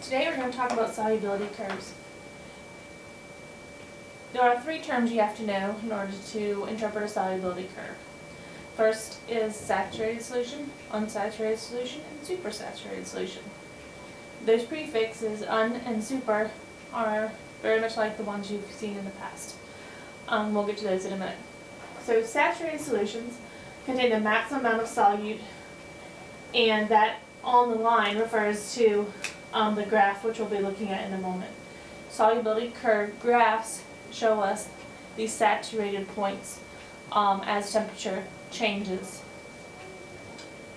Today we're going to talk about solubility curves. There are three terms you have to know in order to interpret a solubility curve. First is saturated solution, unsaturated solution, and supersaturated solution. Those prefixes, un and super, are very much like the ones you've seen in the past. We'll get to those in a minute. So saturated solutions contain the maximum amount of solute, and that on the line refers to the graph, which we'll be looking at in a moment. Solubility curve graphs show us these saturated points as temperature changes.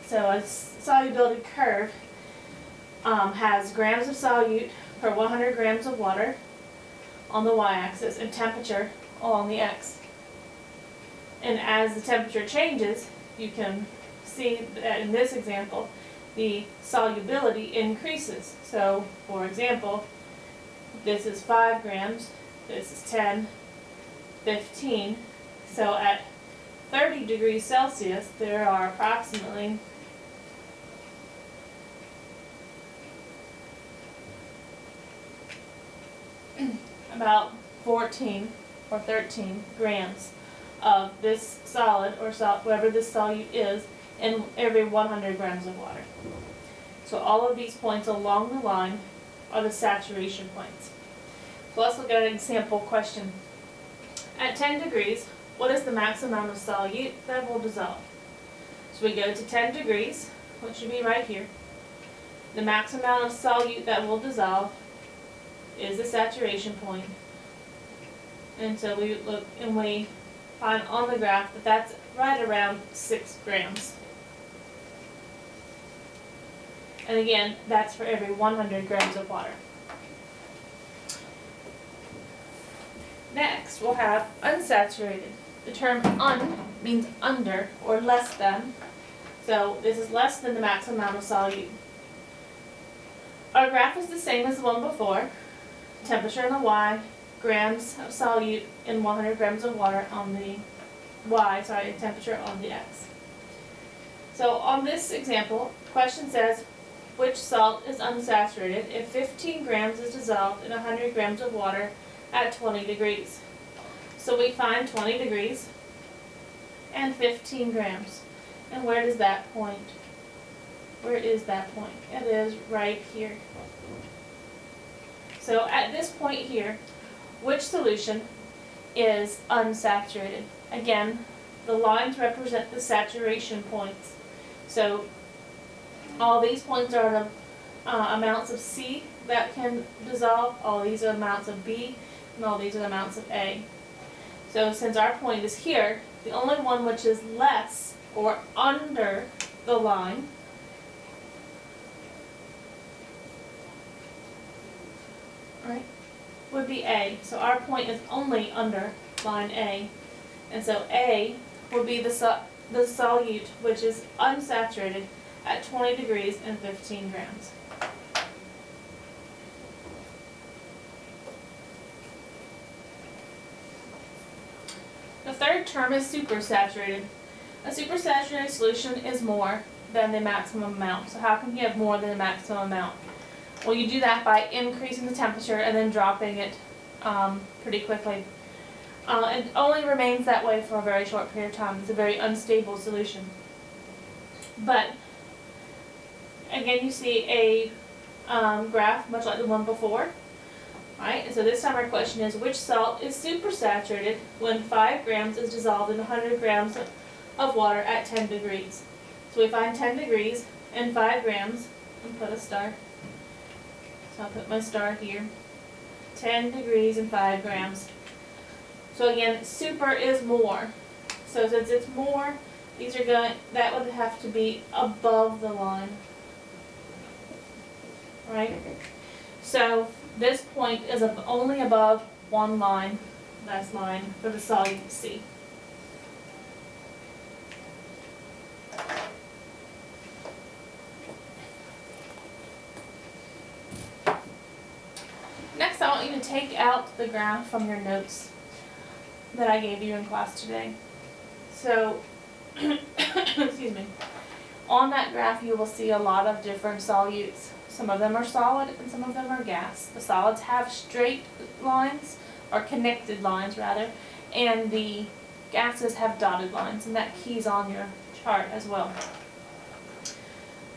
So a solubility curve has grams of solute per 100 grams of water on the y-axis and temperature along the x. And as the temperature changes, you can see that in this example, the solubility increases. So, for example, this is 5 grams, this is 10, 15. So at 30 degrees Celsius, there are approximately about 14 or 13 grams of this solid, or whatever this solute is, in every 100 grams of water. So all of these points along the line are the saturation points. So let's look at an example question. At 10 degrees, what is the maximum amount of solute that will dissolve? So we go to 10 degrees, which should be right here. The maximum amount of solute that will dissolve is the saturation point. And so we look and we find on the graph that that's right around 6 grams. And again, that's for every 100 grams of water. Next, we'll have unsaturated. The term un means under or less than. So this is less than the maximum amount of solute. Our graph is the same as the one before. Temperature on the y, grams of solute in 100 grams of water on the y, and temperature on the x. So on this example, the question says, which salt is unsaturated if 15 grams is dissolved in 100 grams of water at 20 degrees? So we find 20 degrees and 15 grams. And where does that point? Where is that point? It is right here. So at this point here, which solution is unsaturated? Again, the lines represent the saturation points. So all these points are the amounts of C that can dissolve, all these are amounts of B, and all these are the amounts of A. So since our point is here, the only one which is less or under the line would be A. So our point is only under line A. And so A would be the solute which is unsaturated at 20 degrees and 15 grams. The third term is supersaturated. A supersaturated solution is more than the maximum amount. So how can you have more than the maximum amount? Well, you do that by increasing the temperature and then dropping it pretty quickly. It only remains that way for a very short period of time. It's a very unstable solution. But again, you see a graph much like the one before. Right? And so this time our question is, which salt is supersaturated when 5 grams is dissolved in 100 grams of water at 10 degrees? So we find 10 degrees and 5 grams, and put a star. So I'll put my star here. 10 degrees and 5 grams. So again, super is more. So since it's more, these are that would have to be above the line. Right? So this point is only above one line, that's line, for the solute C. Next, I want you to take out the graph from your notes that I gave you in class today. So, excuse me, on that graph you will see a lot of different solutes. Some of them are solid and some of them are gas. The solids have straight lines, or connected lines rather, and the gases have dotted lines, and that key's on your chart as well.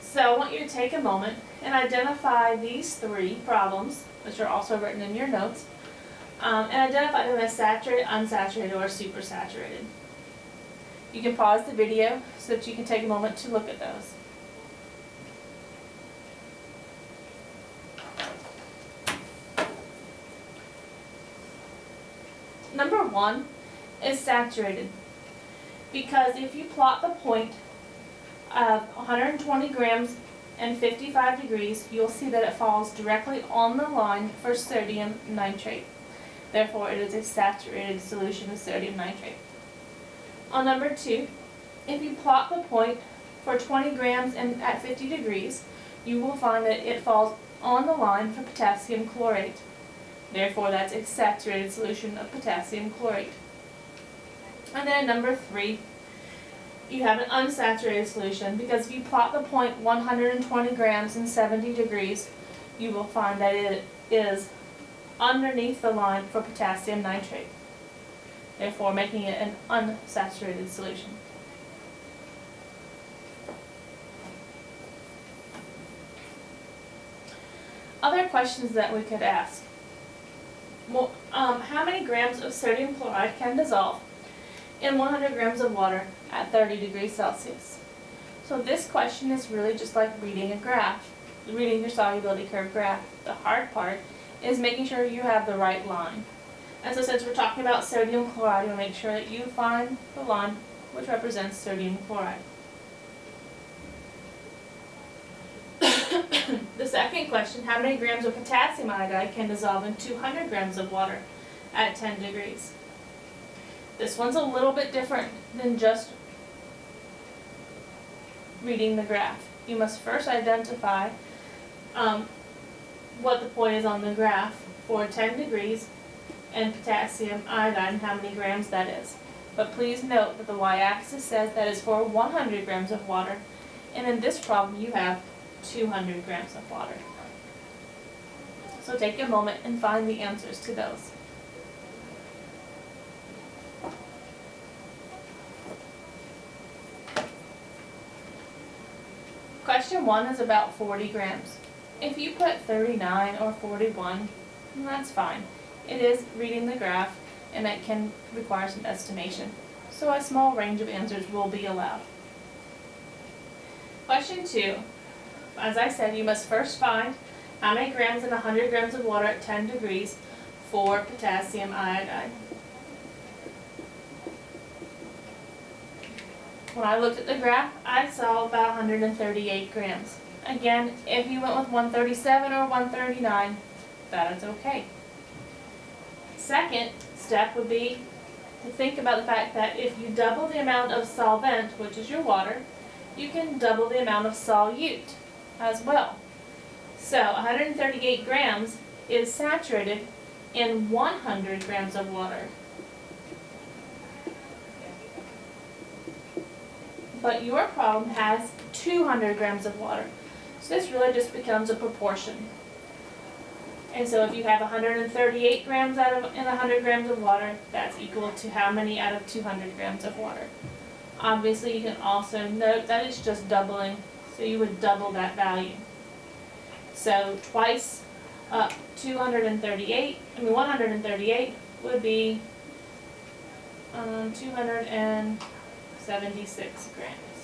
So I want you to take a moment and identify these three problems, which are also written in your notes, and identify them as saturated, unsaturated, or supersaturated. You can pause the video so that you can take a moment to look at those. Number 1 is saturated, because if you plot the point of 120 grams and 55 degrees, you'll see that it falls directly on the line for sodium nitrate. Therefore, it is a saturated solution of sodium nitrate. On number 2, if you plot the point for 20 grams and at 50 degrees, you will find that it falls on the line for potassium chlorate. Therefore, that's a saturated solution of potassium chlorate. And then number 3, you have an unsaturated solution, because if you plot the point 120 grams and 70 degrees, you will find that it is underneath the line for potassium nitrate, therefore making it an unsaturated solution. Other questions that we could ask. Well, how many grams of sodium chloride can dissolve in 100 grams of water at 30 degrees Celsius? So this question is really just like reading a graph, reading your solubility curve graph. The hard part is making sure you have the right line. And so since we're talking about sodium chloride, we'll make sure that you find the line which represents sodium chloride. The second question, how many grams of potassium iodide can dissolve in 200 grams of water at 10 degrees? This one's a little bit different than just reading the graph. You must first identify what the point is on the graph for 10 degrees and potassium iodide and how many grams that is. But please note that the y-axis says that is for 100 grams of water, and in this problem you have 200 grams of water. So take a moment and find the answers to those. Question 1 is about 40 grams. If you put 39 or 41, that's fine. It is reading the graph, and it can require some estimation. So a small range of answers will be allowed. Question 2. As I said, you must first find how many grams in 100 grams of water at 10 degrees for potassium iodide. When I looked at the graph, I saw about 138 grams. Again, if you went with 137 or 139, that is okay. Second step would be to think about the fact that if you double the amount of solvent, which is your water, you can double the amount of solute as well. So 138 grams is saturated in 100 grams of water. But your problem has 200 grams of water. So this really just becomes a proportion. And so if you have 138 grams in 100 grams of water, that's equal to how many out of 200 grams of water? Obviously, you can also note that it's just doubling, so you would double that value. So twice up 138 would be 276 grams.